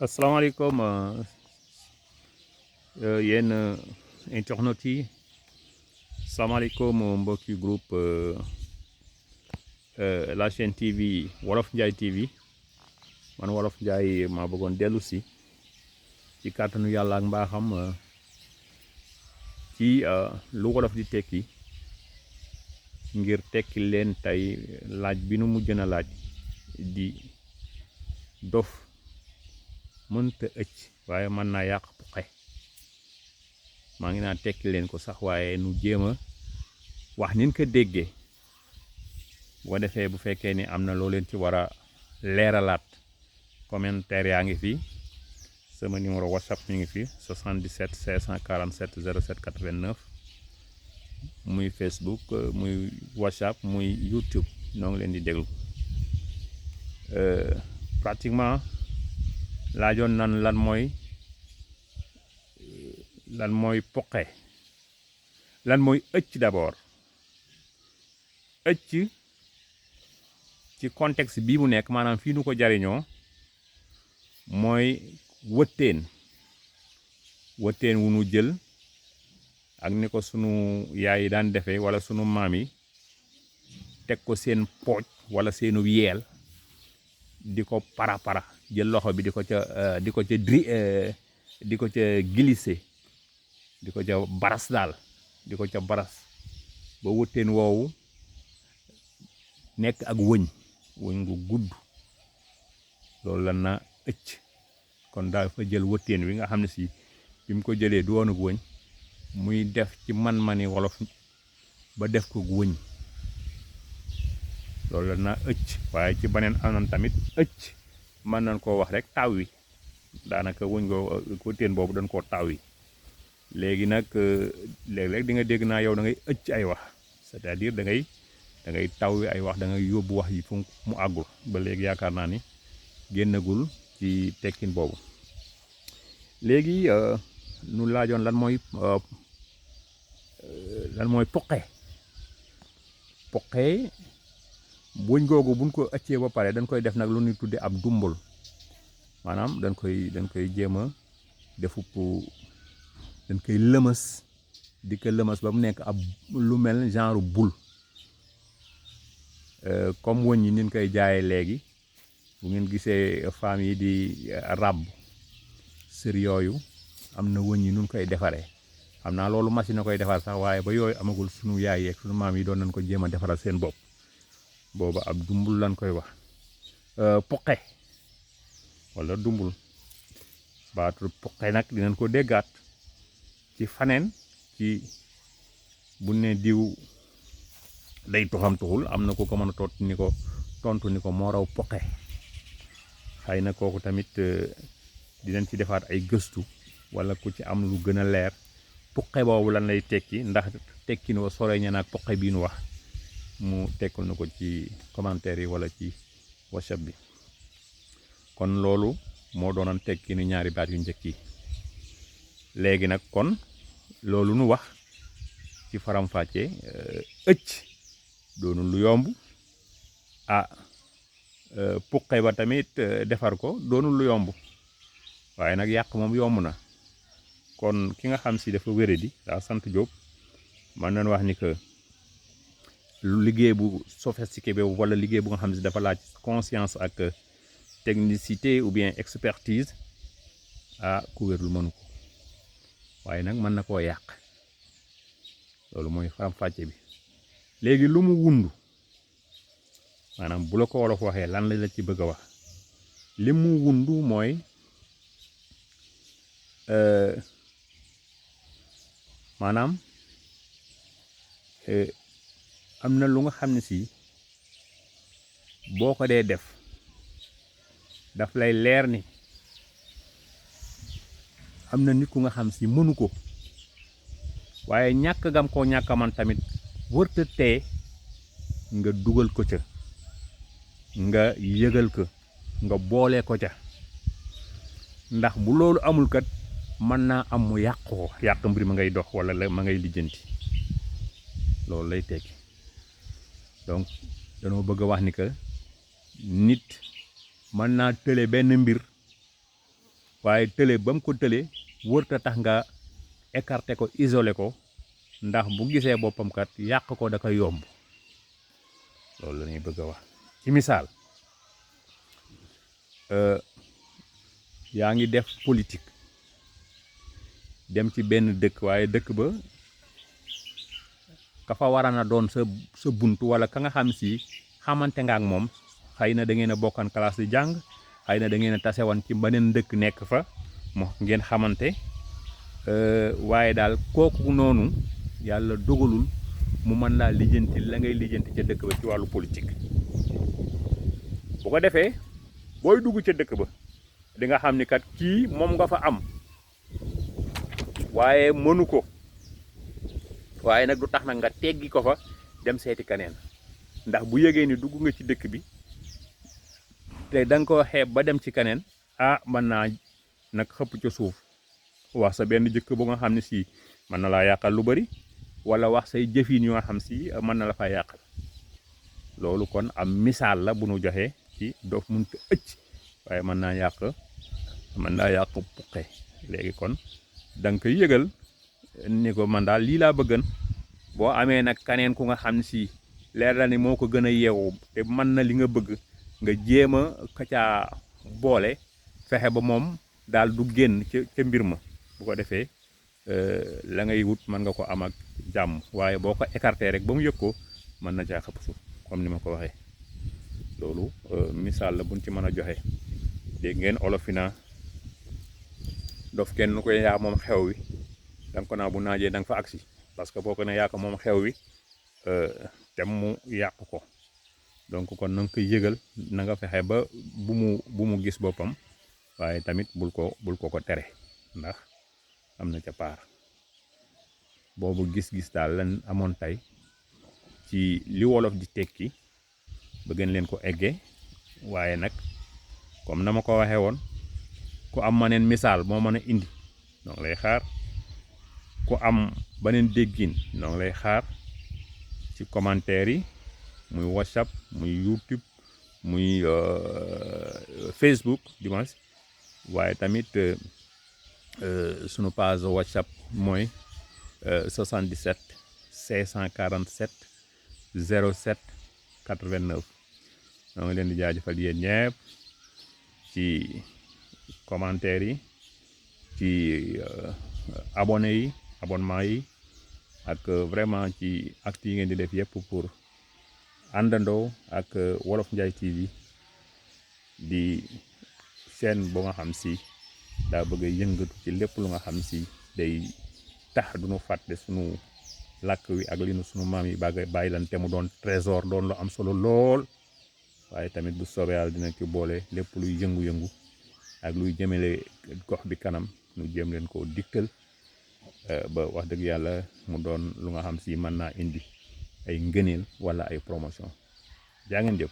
asalaamaaleykum yéen internautes yi salaamaaleykum mbokki groupe la chaîne TV Wolof Njie TV man Wolof Njie maa bëggoon dellu si ci kàttanu yàlla ak mbaaxam ci lu wolof di tekki ngir tekki leen tey laaj bi nu mujj na laaj di dof mënta ëcc waaye mën naa yàq puqe maa ngi naan tekki leen ko sax waaye nu jéem a wax nin ko déggee bu ko defee bu fekkee ni am na loo leen ci war a leeralaat commentaire yaa ngi fi sama numéro whatsapp mi ngi fi 77 547 07 89 muy Facebook muy whatsapp muy YouTube noo ngi leen di déglu pratiquement laajoon nan lan mooy poqe lan mooy ëcc d'abord ëcc ci contexte bii mu nekk maanaam fii nu ko jariñoo mooy wëttéen wu nu jël ak ni ko sunu yaay yi daan defee wala sunu maam yi teg ko seen pooj wala seenu yeel di ko para jël loxo bi di ko ca glisser di ko ca baras daal di ko ca baras ba wëttéen woowu nekk ak wëñ gu gudd loolu la na ëcc kon daal fa jël wëttéen wi nga xam ne si bi mu ko jëlee du woon ak wëñ muy def ci man-mani wolof ba def ko wëñ loolu la na ëcc waaye ci beneen anam tamit ëcc mën nañ koo wax rek taw wi daanaka wëñ goo wëttéen boobu dañ koo taw wi léegi nag léeg-léeg di nga dégg naa yow da ngay ëcc ay wax c'est-à-dire da ngay taw wi ay wax da ngay yóbbu wax yi fu mu àggul ba léegi yaakaar naa ni génnagul ci tekkin boobu léegi nu laajoon lan mooy poqe wëñ googu buñ ko ëccee ba pare dañ koy def nag lu ñuy tudde ab dumbul maanaam dañ koy jéem a defup dañ koy lëmës di ko lëmës ba mu nekk ab lu mel genre boule comme wëñ yi nin koy jaayee léegi bu ngeen gisee femmes yi di ràbb sër yooyu am na wëñ yi nun koy defaree xam naa loolu machine a koy defar sax waaye ba yooyu amagul sunu yaay yeeg sunu maam yi doon nañ ko jéem a defaral seen bopp booba ab dumbul lañ koy wax poqe wala dumbul baatu poqe nag dinañ ko déggaat ci faneen ci bu ne diw day tuxul am na ko mën a tontu ni ko moo raw poqe xëy na kooku tamit dinañ ci defaat ay gëstu wala ku ci am lu gën a leer poqe boobu lan lay tekki ndax tekki no sore ña naag poqe bii nu wax mu tekkul na ko ci commentaire yi wala ci whatsapp bi kon loolu moo doonoon tekki ni ñaari baat yu njëkk yi léegi nag kon loolu nu wax ci faram-fàcce ëcc doonul lu yomb puqe ba tamit defar ko doonul lu yomb waaye nag yàq moom yomb na kon ki nga xam si dafa wéradi daa sant Jóob man nañ wax ni que lu liggéey bu sophistiqué bi wala liggéey bu nga xam si dafa laaj conscience ak technicité ou bien expertise ku wérul mënu ko waaye nag mën na koo yàq loolu mooy faram-fàcce bi léegi lu mu wundu maanaam bu la ko wolof waxee lan la ci bëgg a wax li mu wundu mooy maanaam am na lu nga xam ne si boo ko dee def daf lay leer ni am na nit ku nga xam si mënu ko waaye ñàkk gam koo ñàkk man tamit wërta tee nga dugal ko ca nga yëgal ko nga boole ko ca ndax bu loolu amul kat mën naa am mu yàq mbir ma ngay dox wala ma ngay lijjanti loolu lay tekki donc danoo bëgg a wax ni que nit mën naa tële benn mbir waaye tële ba mu ko tële wërta tax nga écarté ko isolé ko ndax bu gisee boppam kat yàq ko da koy yomb loolu la ñuy bëgg a wax ci misaal yaa ngi def politique dem ci benn dëkk waaye dëkk ba ka fa warana doon sa buntu wala ka nga xam si xamante nga ak moom xëy na da ngeen a bokkan classe di jàng xëy na da ngeen a tasewan ci beneen dëkk nekk fa mo ngeen xamante waaye daal kooku noonu yàlla dogalul mu mën laa lijjanti la ngay lijjanti ca dëkk ba ci wàllu politique bu ko defee booy dugg ca dëkk ba di nga xam ni kat kii moom nga fa am waaye mënu ko waaye nag du tax nag nga teggi ko fa dem seeti kaneen ndax bu yëgee ni dugg nga ci dëkk bi te da nga ko xeeb ba dem ci kaneen mën naa nag xëpp ca suuf wax sa benn jëkk bu nga xam ne si mën na laa yàqal lu bari wala wax say jëfin yoo xam si mën na la faa yàqal loolu kon am misaal la bu nu joxee ci doof mënta ëcc waaye mën naa yàq puqe léegi kon da nga koy yëgal ni ko man daal lii laa bëggan boo amee nag kaneen ku nga xam ne si leer la ni moo ko gën a yeewu te mën na li nga bëgg nga jéem a ka caa boole fexe ba moom daal du génn ca mbir ma bu ko defee la ngay wut mën nga ko am ak jàmm waaye boo ko écarté rek ba mu yëg ko mën na caa xëpp suuf comme ni ma ko waxee loolu misaal la buñ ci mën a joxe dégg ngeen olof fi naa dof kenn koy yaa moom xew wi da nga ko naa bu naajee da nga fa agsi parce que boo ko ne yaa ko moom xew wi te mu yàq ko donc kon na nga koy yëgal na nga fexe ba bu mu gis boppam waaye tamit bul ko tere ndax am na ca paar boobu gis-gis daal lan amoon tey ci li wolof di tekki bëgg leen ko eggee waaye nag comme na ma ko waxee woon ku am maneen misaal moo mën a indi donc lay xaar ku am beneen déggin donc lay xaar ci commentaire yi muy WhatsApp muy YouTube muy Facebook dimanche waaye tamit sunu page WhatsApp mooy 77 547 07 89 ñoo ngi leen di jaajëfal yéen ñëpp ci commentaire yi ci abonnement yi ak vraiment ci acte yi ngeen di def yëpp pour àndandoo ak Wolof Njie TV di chaîne bu nga xam si daa bëgg a yëngatu ci lépp lu nga xam si day tax du ñu fàtte sunu làkk wi ak li nu sunu maam yi bàyyi lan te mu doon trésor doon lu am solo lool waaye tamit bu soobee yàlla dina ci boole lépp luy yëngu-yëngu ak luy jëmale gox bi kanam nu jéem leen koo digtal ba wax dëgg yàlla mu doon lu nga xam si mën naa indi ay ngëneel wala ay promotion jaa ngeen jëf